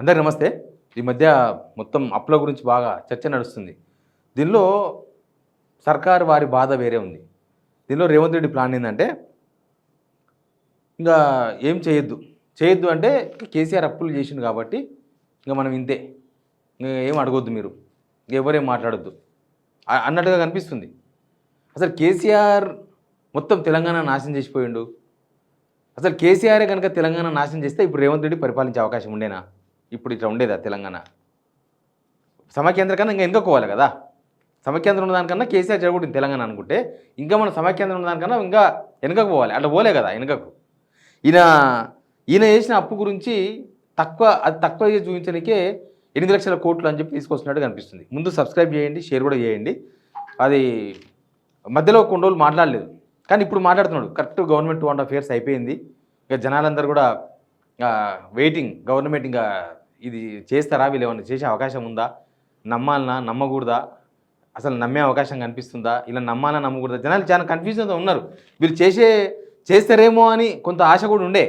అందరికీ నమస్తే. ఈ మధ్య మొత్తం అప్పుల గురించి బాగా చర్చ నడుస్తుంది. దీనిలో సర్కారు వారి బాధ వేరే ఉంది. దీనిలో రేవంత్ రెడ్డి ప్లాన్ ఏందంటే ఇంకా ఏం చేయొద్దు. చేయొద్దు అంటే కేసీఆర్ అప్పులు చేసిండు కాబట్టి ఇంక మనం ఇంతే. ఇంక ఏం అడగొద్దు మీరు. ఎవరేం మాట్లాడొద్దు అన్నట్టుగా కనిపిస్తుంది. అసలు కేసీఆర్ మొత్తం తెలంగాణ నాశనం చేసిపోయిండు. అసలు కేసీఆరే కనుక తెలంగాణ నాశనం చేస్తే ఇప్పుడు రేవంత్ రెడ్డి పరిపాలించే అవకాశం ఉండేనా? ఇప్పుడు ఇట్లా ఉండేదా తెలంగాణ? సమాకేంద్ర కన్నా ఇంకా వెనుకపోవాలి కదా. సమాకేంద్రం ఉన్నదానికన్నా కేసీఆర్ జరగకూడదు తెలంగాణ అనుకుంటే ఇంకా మనం సమాకేంద్రం ఉన్నదానికన్నా ఇంకా వెనుకకు పోవాలి. అట్లా పోలే కదా వెనుకకు. ఈయన చేసిన అప్పు గురించి తక్కువ చూపించడానికే 8 లక్షల కోట్లు అని చెప్పి తీసుకొస్తున్నట్టు కనిపిస్తుంది. ముందు సబ్స్క్రైబ్ చేయండి, షేర్ కూడా చేయండి. అది మధ్యలో కొన్ని రోజులు మాట్లాడలేదు, కానీ ఇప్పుడు మాట్లాడుతున్నాడు. కరెక్ట్ గవర్నమెంట్ 2.5 years అయిపోయింది. ఇక జనాలందరూ కూడా వెయిటింగ్. గవర్నమెంట్ ఇంకా ఇది చేస్తారా, వీళ్ళు ఏమన్నా చేసే అవకాశం ఉందా, నమ్మాలనా నమ్మకూడదా, అసలు నమ్మే అవకాశం కనిపిస్తుందా, ఇలా నమ్మాలా నమ్మకూడదా, జనాలు చాలా కన్ఫ్యూజన్తో ఉన్నారు. వీళ్ళు చేస్తారేమో అని కొంత ఆశ కూడా ఉండే.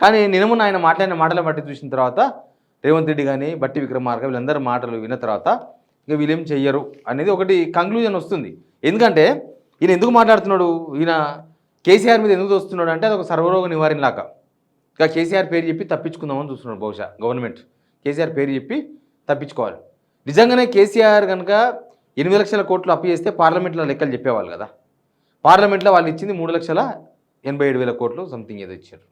కానీ నిన్న ఆయన మాట్లాడిన మాటలు బట్టి చూసిన తర్వాత రేవంత్ రెడ్డి కానీ బట్టి విక్రమార్క వీళ్ళందరూ మాటలు విన్న తర్వాత ఇక వీళ్ళేం చెయ్యరు అనేది ఒకటి కంక్లూజన్ వస్తుంది. ఎందుకంటే ఈయన ఎందుకు మాట్లాడుతున్నాడు, ఈయన కేసీఆర్ మీద ఎందుకు వస్తున్నాడు అంటే అది ఒక సర్వరోగ నివారణలాగా. ఇక కేసీఆర్ పేరు చెప్పి తప్పించుకుందామని చూస్తున్నాడు. బహుశా గవర్నమెంట్ కేసీఆర్ పేరు చెప్పి తప్పించుకోవాలి. నిజంగానే కేసీఆర్ కనుక 8 లక్షల కోట్లు అప్పు చేస్తే పార్లమెంట్లో లెక్కలు చెప్పేవాళ్ళు కదా. పార్లమెంట్లో వాళ్ళు ఇచ్చింది 3,87,000 కోట్లు సంథింగ్ ఏదో ఇచ్చారు.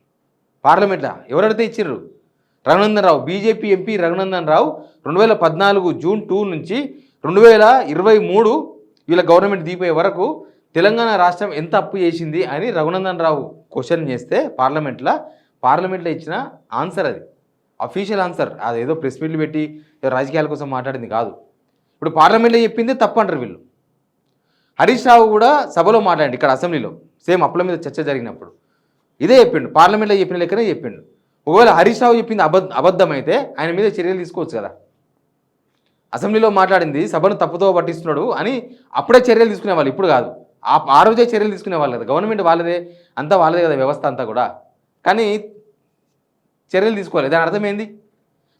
పార్లమెంట్లో ఎవరైతే ఇచ్చారు? Raghunandan Rao, BJP MP Raghunandan Rao 2014 June 2 నుంచి 2023 వీళ్ళ గవర్నమెంట్ దిగిపోయే వరకు తెలంగాణ రాష్ట్రం ఎంత అప్పు చేసింది అని రఘునందన్ రావు క్వశ్చన్ చేస్తే పార్లమెంట్లో ఇచ్చిన ఆన్సర్, అది అఫీషియల్ ఆన్సర్. అదేదో ప్రెస్ మీట్లు పెట్టి రాజకీయాల కోసం మాట్లాడింది కాదు. ఇప్పుడు పార్లమెంట్లో చెప్పింది తప్పు అంటారు వీళ్ళు. హరీష్ రావు కూడా సభలో మాట్లాడండి, ఇక్కడ అసెంబ్లీలో సేమ్ అప్పుల మీద చర్చ జరిగినప్పుడు ఇదే చెప్పిండు. పార్లమెంట్లో చెప్పిన లెక్కనే చెప్పిండు. ఒకవేళ హరీష్ రావు చెప్పింది అబద్ధమైతే ఆయన మీద చర్యలు తీసుకోవచ్చు కదా. అసెంబ్లీలో మాట్లాడింది సభను తప్పుతో పట్టిస్తున్నాడు అని అప్పుడే చర్యలు తీసుకునేవాళ్ళు, ఇప్పుడు కాదు. ఆ రోజే చర్యలు తీసుకునేవాళ్ళు కదా. గవర్నమెంట్ వాళ్ళదే, అంతా వాళ్ళదే కదా వ్యవస్థ అంతా కూడా. కానీ చర్యలు తీసుకోవాలి. దాని అర్థమైంది.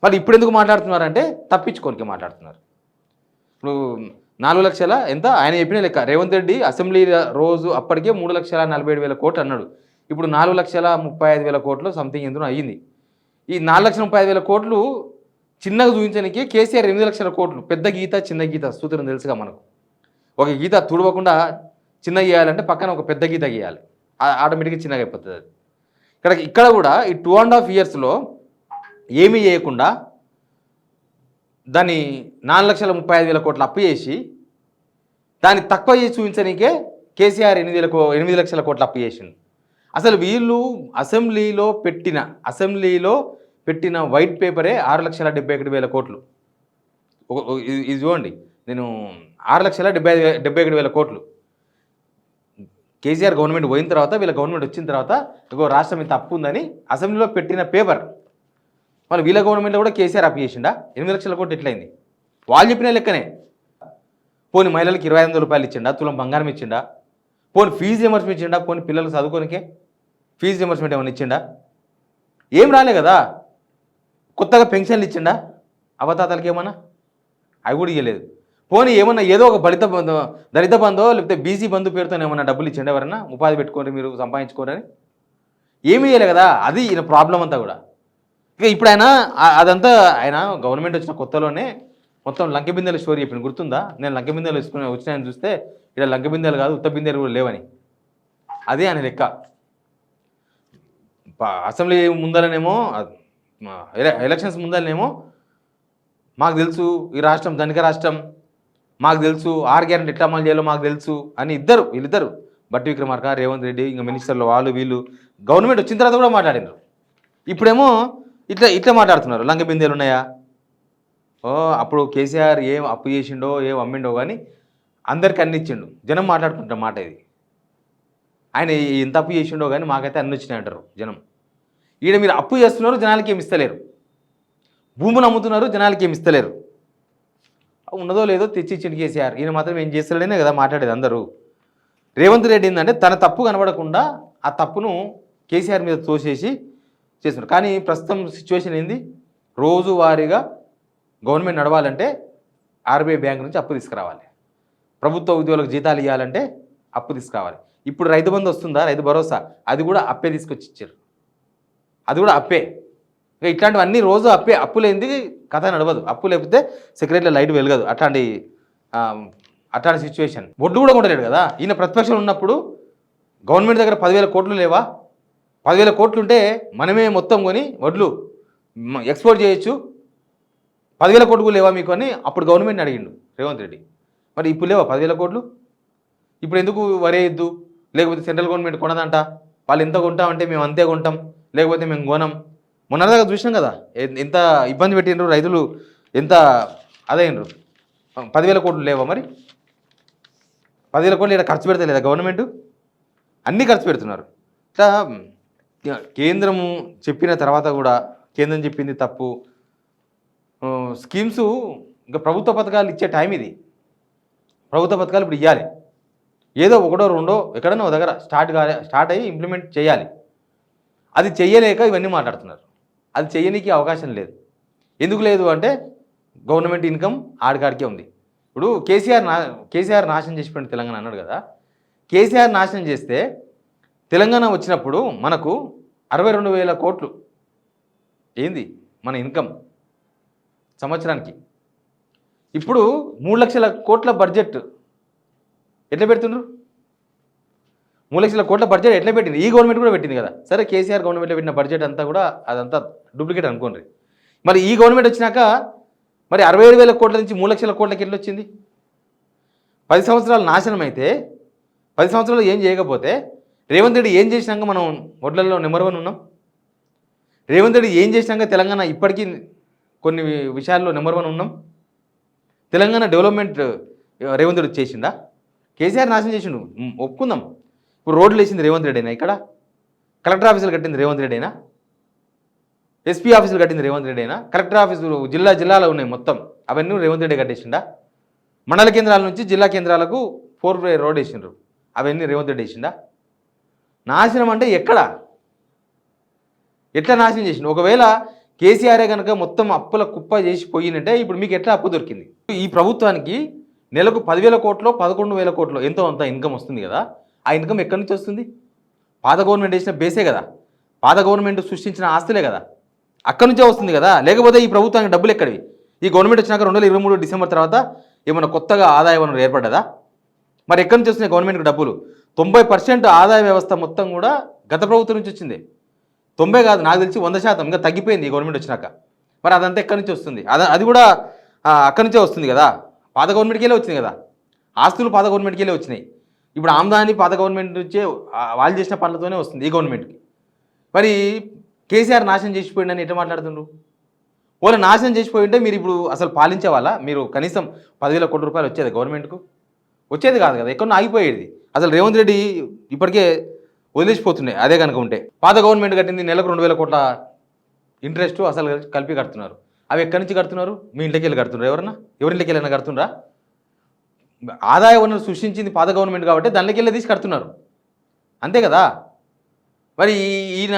మరి ఇప్పుడు ఎందుకు మాట్లాడుతున్నారంటే తప్పించుకోనికి మాట్లాడుతున్నారు. ఇప్పుడు 4 లక్షల ఎంత ఆయన చెప్పిన లెక్క. రేవంత్ రెడ్డి అసెంబ్లీ రోజు అప్పటికే 3,47,000 కోట్లు అన్నాడు. ఇప్పుడు 4,35,000 కోట్లు సంథింగ్ ఎందుకు అయ్యింది. ఈ 4,35,000 కోట్లు చిన్నగా చూపించడానికి కేసీఆర్ 8 లక్షల కోట్లు. పెద్ద గీత చిన్న గీత సూత్రం తెలుసుగా మనకు. ఒక గీత తుడవకుండా చిన్న గీయాలంటే పక్కన ఒక పెద్ద గీత గీయాలి, ఆటోమేటిక్గా చిన్నగా అయిపోతుంది అది. ఇక్కడ కూడా ఈ 2.5 yearsలో ఏమీ చేయకుండా దాన్ని 4,35,000 కోట్లు అప్పు చేసి దాన్ని తక్కువ చేసి చూపించడానికే కేసీఆర్ 8 లక్షల కోట్లు అప్పు చేసిండు. అసలు వీళ్ళు అసెంబ్లీలో పెట్టిన వైట్ పేపరే 6,71,000 కోట్లు. ఇది చూడండి, నేను 6,71,000 కోట్లు కేసీఆర్ గవర్నమెంట్ పోయిన తర్వాత వీళ్ళ గవర్నమెంట్ వచ్చిన తర్వాత రాష్ట్రం ఇంత అప్పు ఉందని అసెంబ్లీలో పెట్టిన పేపర్. మళ్ళీ వీళ్ళ గవర్నమెంట్లో కూడా కేసీఆర్ అప్పు చేసిండా? 8 లక్షల కోట్లు ఎట్లయింది? వాళ్ళు చెప్పిన లెక్కనే. పోనీ మహిళలకు 2,500 రూపాయలు ఇచ్చిండా? తులం బంగారం ఇచ్చిండా? పోనీ ఫీజు రియంబర్స్మెంట్ ఇచ్చిండా? పోనీ పిల్లలు చదువుకోనికే ఫీజు రియంబర్స్మెంట్ ఏమైనా ఇచ్చిండా? ఏం రాలే కదా. కొత్తగా పెన్షన్లు ఇచ్చిండా అవతాతలకి? ఏమన్నా అవి కూడా ఇవ్వలేదు. పోనీ ఏమన్నా ఏదో ఒక దళిత బంధో లేకపోతే బీసీ బంధు పేరుతో ఏమన్నా డబ్బులు ఇచ్చిండా? ఎవరన్నా ఉపాధి పెట్టుకోండి మీరు సంపాదించుకోరని ఏమీ ఇవ్వలే కదా. అది ఈయన ప్రాబ్లం అంతా కూడా. ఇక ఇప్పుడు అదంతా ఆయన గవర్నమెంట్ వచ్చిన కొత్తలోనే మొత్తం లంకె బిందెల స్టోరీ చెప్పింది. గుర్తుందా? నేను లంకె బిందెలు వచ్చినాయని చూస్తే ఇక్కడ లంకె బిందెలు కాదు ఉత్త బిందెలు కూడా లేవని. అదే ఆయన లెక్క. అసెంబ్లీ ముందరనేమో ఎలక్షన్స్ ముందరనేమో మాకు తెలుసు ఈ రాష్ట్రం ధనిక రాష్ట్రం, మాకు తెలుసు 6 గ్యారెంటీ ఎట్లా అమలు చేయాలో మాకు తెలుసు అని వీళ్ళిద్దరు బట్టి విక్రమార్క, రేవంత్ రెడ్డి, ఇంకా మినిస్టర్లు వాళ్ళు వీళ్ళు గవర్నమెంట్ వచ్చిన తర్వాత కూడా మాట్లాడినారు. ఇప్పుడేమో ఇట్లా మాట్లాడుతున్నారు. లంక బిందెలు ఉన్నాయా? అప్పుడు కేసీఆర్ ఏం అప్పు చేసిండో ఏం అమ్మిండో కానీ అందరికి అన్ని ఇచ్చిండు. జనం మాట్లాడుకుంటారు మాట ఇది. ఆయన ఎంత అప్పు చేసిండో కానీ మాకైతే అన్ని వచ్చినాయి అంటారు జనం. ఈడ మీరు అప్పు చేస్తున్నారు, జనాలకి ఏమి ఇస్తలేరు. భూములు అమ్ముతున్నారు, జనాలకి ఏమి ఇస్తలేరు. ఉన్నదో లేదో తెచ్చి ఇచ్చిండు కేసీఆర్. ఈయన మాత్రం ఏం చేస్తలేనే కదా మాట్లాడేది అందరూ. రేవంత్ రెడ్డి ఏంటంటే తన తప్పు కనబడకుండా ఆ తప్పును కేసీఆర్ మీద తోసేసి చేస్తున్నారు. కానీ ప్రస్తుతం సిచ్యువేషన్ ఏంది? రోజువారీగా గవర్నమెంట్ నడవాలంటే ఆర్బీఐ బ్యాంక్ నుంచి అప్పు తీసుకురావాలి. ప్రభుత్వ ఉద్యోగులకు జీతాలు ఇవ్వాలంటే అప్పు తీసుకురావాలి. ఇప్పుడు రైతు బంధు వస్తుందా, రైతు భరోసా, అది కూడా అప్పే తీసుకొచ్చి ఇచ్చారు. అది కూడా అప్పే. ఇంకా ఇట్లాంటివన్నీ రోజు అప్పే. అప్పు లేనిది కథ నడవదు. అప్పు లేకపోతే సెక్రటరీలో లైట్ వెలగదు. అట్లాంటి సిచ్యువేషన్. ఒడ్డు కూడా కొట్టలేడు కదా ఈయన. ప్రతిపక్షం ఉన్నప్పుడు గవర్నమెంట్ దగ్గర 10,000 కోట్లు లేవా? 10,000 కోట్లు ఉంటే మనమే మొత్తం కొని వడ్లు ఎక్స్పోర్ట్ చేయొచ్చు. 10,000 కోట్లు లేవా మీకు అని అప్పుడు గవర్నమెంట్ని అడిగిండు రేవంత్ రెడ్డి. మరి ఇప్పుడు లేవా 10,000 కోట్లు? ఇప్పుడు ఎందుకు వరేయద్దు? లేకపోతే సెంట్రల్ గవర్నమెంట్ కొనదంట, వాళ్ళు ఎంత కొంటామంటే మేము అంతే కొంటాం, లేకపోతే మేము కొనం. మొన్నదాకా చూసినాం కదా ఎంత ఇబ్బంది పెట్టిండ్రు రైతులు, ఎంత అదైనరు. 10,000 కోట్లు లేవా? మరి 10,000 కోట్లు ఇక్కడ ఖర్చు పెడతలేదా గవర్నమెంట్? అన్నీ ఖర్చు పెడుతున్నారు. ఇట్లా కేంద్రము చెప్పిన తర్వాత కూడా కేంద్రం చెప్పింది తప్పు. స్కీమ్స్ ఇంకా ప్రభుత్వ పథకాలు ఇచ్చే టైం ఇది. ప్రభుత్వ పథకాలు ఇప్పుడు ఇవ్వాలి. ఏదో ఒకటో రెండో ఎక్కడన్నా ఒక దగ్గర స్టార్ట్ అయ్యి ఇంప్లిమెంట్ చేయాలి. అది చెయ్యలేక ఇవన్నీ మాట్లాడుతున్నారు. అది చెయ్యనీకి అవకాశం లేదు. ఎందుకు లేదు అంటే గవర్నమెంట్ ఇన్కమ్ ఆడికాడికే ఉంది. ఇప్పుడు కేసీఆర్ నాశనం చేసిపోయిన తెలంగాణ అన్నాడు కదా. కేసీఆర్ నాశనం చేస్తే తెలంగాణ వచ్చినప్పుడు మనకు 62,000 కోట్లు ఏంది మన ఇన్కమ్ సంవత్సరానికి. ఇప్పుడు 3 లక్షల కోట్ల బడ్జెట్ ఎట్లా పెడుతుండ్రు? 3 లక్షల కోట్ల బడ్జెట్ ఎట్లా పెట్టింది? ఈ గవర్నమెంట్ కూడా పెట్టింది కదా. సరే కేసీఆర్ గవర్నమెంట్లో పెట్టిన బడ్జెట్ అంతా కూడా అదంతా డూప్లికేట్ అనుకోండి. మరి ఈ గవర్నమెంట్ వచ్చినాక మరి 67,000 కోట్ల నుంచి 3 లక్షల కోట్లకి ఎట్లా వచ్చింది? 10 సంవత్సరాలు నాశనం అయితే 10 సంవత్సరాలు ఏం చేయకపోతే రేవంత్ రెడ్డి ఏం చేసినాక మనం వడ్లలో నెంబర్ 1 ఉన్నాం? రేవంత్ రెడ్డి ఏం చేసినాక తెలంగాణ ఇప్పటికీ కొన్ని విషయాల్లో నెంబర్ 1 ఉన్నాం? తెలంగాణ డెవలప్మెంట్ రేవంత్ రెడ్డి చేసిందా? కేసీఆర్ నాశనం చేసిండు, ఒప్పుకుందాం. ఇప్పుడు రోడ్లు వేసింది రేవంత్ రెడ్డి అయినా, ఇక్కడ కలెక్టర్ ఆఫీసులు కట్టింది రేవంత్ రెడ్డి అయినా, ఎస్పీ ఆఫీసులు కట్టింది రేవంత్ రెడ్డి అయినా, కలెక్టర్ ఆఫీసులు జిల్లాలో ఉన్నాయి మొత్తం, అవన్నీ రేవంత్ రెడ్డి కట్టేసిండా? మండల కేంద్రాల నుంచి జిల్లా కేంద్రాలకు 4-వే రోడ్ వేసిండ్రు, అవన్నీ రేవంత్ రెడ్డి వేసిండా? నాశనం అంటే ఎక్కడ, ఎట్లా నాశనం చేసిండు? ఒకవేళ కేసీఆరే కనుక మొత్తం అప్పుల కుప్ప చేసి పోయినంటే ఇప్పుడు మీకు ఎట్లా అప్పు దొరికింది? ఈ ప్రభుత్వానికి నెలకు 10,000 కోట్లో 11,000 కోట్లో ఎంతో అంత ఇన్కమ్ వస్తుంది కదా. ఆ ఇన్కమ్ ఎక్కడి నుంచి వస్తుంది? పాత గవర్నమెంట్ వేసిన బేసే కదా, పాత గవర్నమెంట్ సృష్టించిన ఆస్తులే కదా, అక్కడి నుంచే వస్తుంది కదా. లేకపోతే ఈ ప్రభుత్వానికి డబ్బులు ఎక్కడివి? ఈ గవర్నమెంట్ వచ్చినాక 2023 డిసెంబర్ తర్వాత ఏమైనా కొత్తగా ఆదాయ వనరు ఏర్పడ్డదా? మరి ఎక్కడి నుంచి వస్తున్నాయి గవర్నమెంట్కి డబ్బులు? 90% ఆదాయ వ్యవస్థ మొత్తం కూడా గత ప్రభుత్వం నుంచి వచ్చింది. 90 కాదు, నాకు తెలిసి 100% ఇంకా తగ్గిపోయింది ఈ గవర్నమెంట్ వచ్చినాక. మరి అదంతా ఎక్కడి నుంచి వస్తుంది? అది కూడా అక్కడి నుంచే వస్తుంది కదా, పాత గవర్నమెంట్కి వెళ్ళి వచ్చింది కదా. ఆస్తులు పాత గవర్నమెంట్కి వెళ్ళి వచ్చినాయి. ఇప్పుడు ఆమ్దాని పాత గవర్నమెంట్ నుంచే వాళ్ళు చేసిన పనులతోనే వస్తుంది ఈ గవర్నమెంట్కి. మరి కేసీఆర్ నాశనం చేసిపోయిందని ఎట్లా మాట్లాడుతుండ్రు? వాళ్ళు నాశనం చేసిపోయి ఉంటే మీరు ఇప్పుడు అసలు పాలించే వాళ్ళ? మీరు కనీసం 10,000 కోట్ల రూపాయలు వచ్చేది గవర్నమెంట్కు? వచ్చేది కాదు కదా, ఎక్కడో ఆగిపోయేది. అసలు రేవంత్ రెడ్డి ఇప్పటికే వదిలేసిపోతున్నాయి అదే కనుక ఉంటే. పాత గవర్నమెంట్ కట్టింది నెలకు 2,000 కోట్ల ఇంట్రెస్ట్ అసలు కలిపి కడుతున్నారు. అవి ఎక్కడి నుంచి కడుతున్నారు? మీ ఇంట్లోకి వెళ్ళి కడుతున్నారు. ఎవరింట్లోకి వెళ్ళినా కడుతున్నారా? ఆదాయ వనరు సృష్టించింది పాత గవర్నమెంట్ కాబట్టి దానిలోకి వెళ్ళి తీసి కడుతున్నారు, అంతే కదా. మరి ఈయన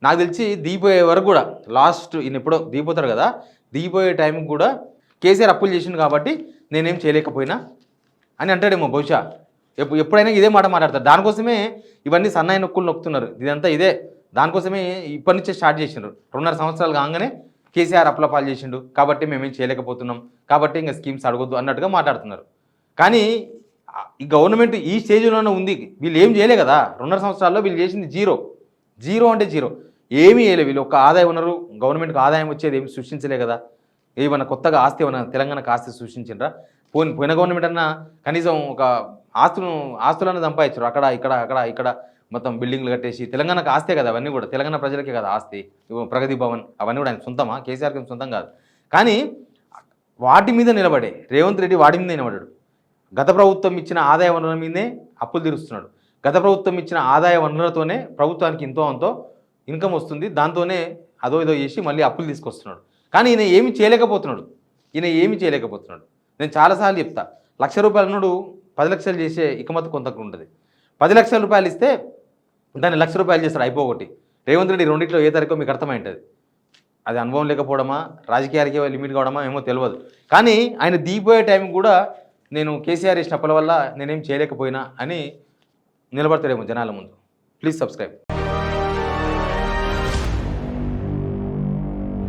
నాకు తెలిసి దిగిపోయే వరకు కూడా లాస్ట్ ఈయన ఎప్పుడో దిగిపోతారు కదా, దిగిపోయే టైంకి కూడా కేసీఆర్ అప్పులు చేసిండు కాబట్టి నేనేం చేయలేకపోయినా అని అంటాడేమో బహుశా. ఎప్పుడైనా ఇదే మాట మాట్లాడతారు. దానికోసమే ఇవన్నీ సన్నాయి నొక్కులు నొక్కుతున్నారు. ఇదంతా ఇదే, దానికోసమే ఇప్పటి నుంచే స్టార్ట్ చేసిండ్రు. 2.5 సంవత్సరాలు కాగానే కేసీఆర్ అప్పుల పాలు చేసిండు కాబట్టి మేమేం చేయలేకపోతున్నాం కాబట్టి ఇంకా స్కీమ్స్ అడగొద్దు అన్నట్టుగా మాట్లాడుతున్నారు. కానీ ఈ గవర్నమెంట్ ఈ స్టేజ్లోనే ఉంది. వీళ్ళు ఏం చేయలే కదా 2.5 సంవత్సరాల్లో. వీళ్ళు చేసింది జీరో అంటే జీరో, ఏమీ చేయలేదు. వీళ్ళు ఒక ఆదాయం ఉన్నారు, గవర్నమెంట్కి ఆదాయం వచ్చేది ఏమి సృష్టించలే కదా. ఏమన్నా కొత్తగా ఆస్తి ఏమన్నా తెలంగాణకు ఆస్తి సృష్టించిండ్రా? పోయిన గవర్నమెంట్ అన్నా కనీసం ఒక ఆస్తులను సంపాదించారు. అక్కడ మొత్తం బిల్డింగ్లు కట్టేసి. తెలంగాణకు ఆస్తే కదా అవన్నీ కూడా, తెలంగాణ ప్రజలకే కదా ఆస్తి. ప్రగతి భవన్ అవన్నీ కూడా ఆయన సొంతమా? కేసీఆర్కి సొంతం కాదు. కానీ వాటి మీద నిలబడే రేవంత్ రెడ్డి వాటి మీద నిలబడాడు. గత ప్రభుత్వం ఇచ్చిన ఆదాయ వనరుల మీదే అప్పులు తీరుస్తున్నాడు. గత ప్రభుత్వం ఇచ్చిన ఆదాయ వనరులతోనే ప్రభుత్వానికి ఇంతో అంతో ఇన్కమ్ వస్తుంది, దాంతోనే అదో ఇదో చేసి మళ్ళీ అప్పులు తీసుకొస్తున్నాడు. కానీ ఈయన ఏమి చేయలేకపోతున్నాడు. నేను చాలాసార్లు చెప్తా, ₹1,00,000 అన్నాడు 10 లక్షలు చేసే ఇకమత్ కొంతకు ఉంటుంది. 10 లక్షల రూపాయలు ఇస్తే దాన్ని ₹1,00,000 చేస్తాడు అయిపోగొట్టి. రేవంత్ రెడ్డి రెండిట్లో ఏ తారీఖో మీకు అర్థమై ఉంటుంది. అది అనుభవం లేకపోవడమా, రాజకీయాలకే లిమిట్ కావడమా ఏమో తెలియదు. కానీ ఆయన దిగిపోయే టైం కూడా నేను కేసీఆర్ వేసిన అప్పుల వల్ల నేనేం చేయలేకపోయినా అని నిలబడతాడేమో జనాల ముందు. Please subscribe.